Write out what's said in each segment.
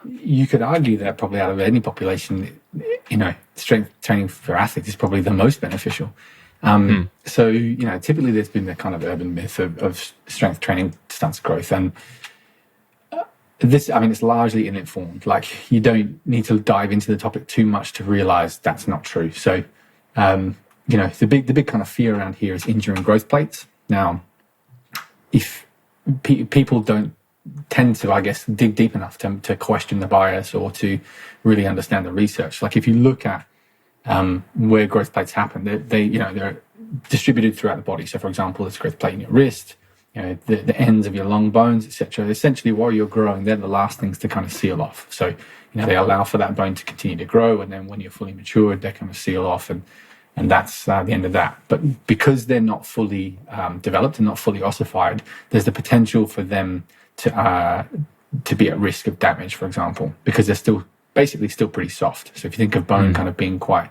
you could argue that probably out of any population, strength training for athletes is probably the most beneficial. So, typically there's been the kind of urban myth of strength training stunts growth. And it's largely ill-informed. Like, you don't need to dive into the topic too much to realize that's not true. So, the big kind of fear around here is injuring growth plates. Now, if people don't tend to, I guess, dig deep enough to question the bias or to really understand the research. Like, if you look at where growth plates happen, they're distributed throughout the body. So, for example, there's growth plate in your wrist, the ends of your long bones, etc. Essentially, while you're growing, they're the last things to kind of seal off. So, they allow for that bone to continue to grow, and then when you're fully matured, they kind of seal off, and that's the end of that. But because they're not fully developed and not fully ossified, there's the potential for them to be at risk of damage, for example, because they're still pretty soft. So if you think of bone kind of being quite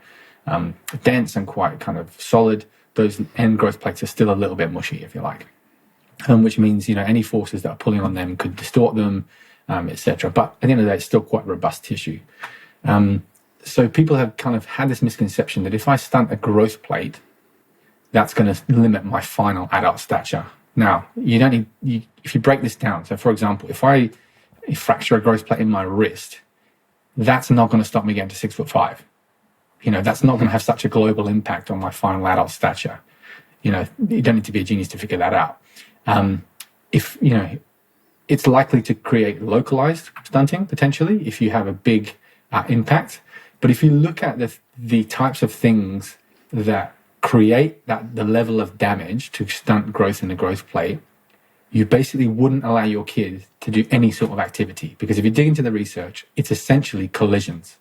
dense and quite kind of solid, those end growth plates are still a little bit mushy, if you like, which means any forces that are pulling on them could distort them, etc. But at the end of the day, it's still quite robust tissue. So people have kind of had this misconception that if I stunt a growth plate, that's going to limit my final adult stature. Now, you don't need, if you break this down, so for example, if I fracture a growth plate in my wrist, that's not going to stop me getting to 6'5". That's not going to have such a global impact on my final adult stature. You don't need to be a genius to figure that out. It's likely to create localized stunting, potentially, if you have a big impact. But if you look at the types of things that create the level of damage to stunt growth in the growth plate, you basically wouldn't allow your kid to do any sort of activity. Because if you dig into the research, it's essentially collisions.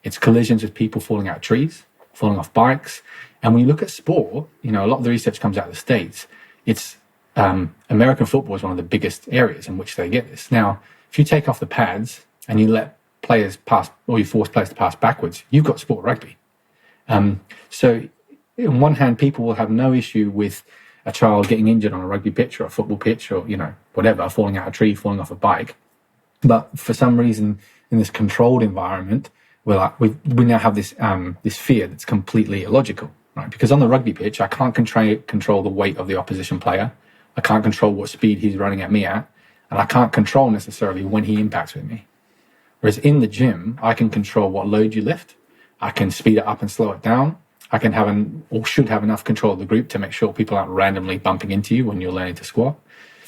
It's collisions with people falling out of trees, falling off bikes. And when you look at sport, a lot of the research comes out of the States. It's American football is one of the biggest areas in which they get this. Now, if you take off the pads and you let players pass, or you force players to pass backwards, you've got sport rugby. So on one hand, people will have no issue with a child getting injured on a rugby pitch or a football pitch or, whatever, falling out of a tree, falling off a bike. But for some reason, in this controlled environment, we now have this fear that's completely illogical, right? Because on the rugby pitch, I can't control the weight of the opposition player. I can't control what speed he's running at me at. And I can't control necessarily when he impacts with me. Whereas in the gym, I can control what load you lift. I can speed it up and slow it down. I can should have enough control of the group to make sure people aren't randomly bumping into you when you're learning to squat.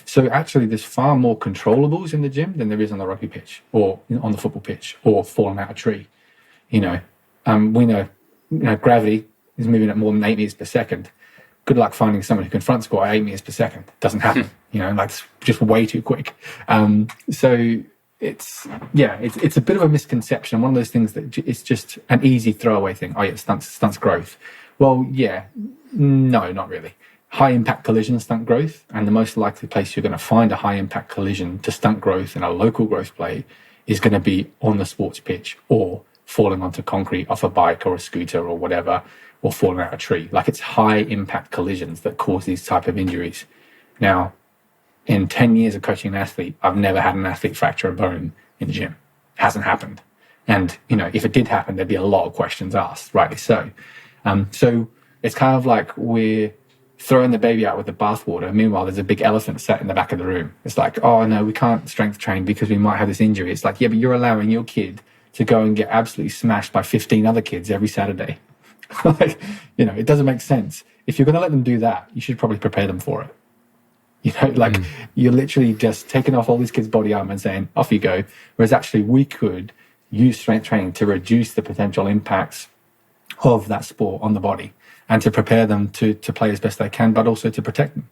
So actually, there's far more controllables in the gym than there is on the rugby pitch or on the football pitch or falling out of a tree. We know gravity is moving at more than 8 meters per second. Good luck finding someone who can front squat at 8 meters per second. It doesn't happen. That's just way too quick. So it's a bit of a misconception. One of those things that it's just an easy throwaway thing. Oh yeah, stunts growth. Well, yeah, no, not really. High impact collision stunt growth, and the most likely place you're going to find a high impact collision to stunt growth in a local growth plate is going to be on the sports pitch or falling onto concrete off a bike or a scooter or whatever, or falling out of a tree. Like, it's high impact collisions that cause these type of injuries. Now, in 10 years of coaching an athlete, I've never had an athlete fracture a bone in the gym. It hasn't happened. And, if it did happen, there'd be a lot of questions asked, rightly so. So it's kind of like we're throwing the baby out with the bathwater. Meanwhile, there's a big elephant sat in the back of the room. It's like, oh, no, we can't strength train because we might have this injury. It's like, yeah, but you're allowing your kid to go and get absolutely smashed by 15 other kids every Saturday. It doesn't make sense. If you're going to let them do that, you should probably prepare them for it. You're literally just taking off all these kids' body armor and saying, off you go. Whereas actually we could use strength training to reduce the potential impacts of that sport on the body and to prepare them to play as best they can, but also to protect them.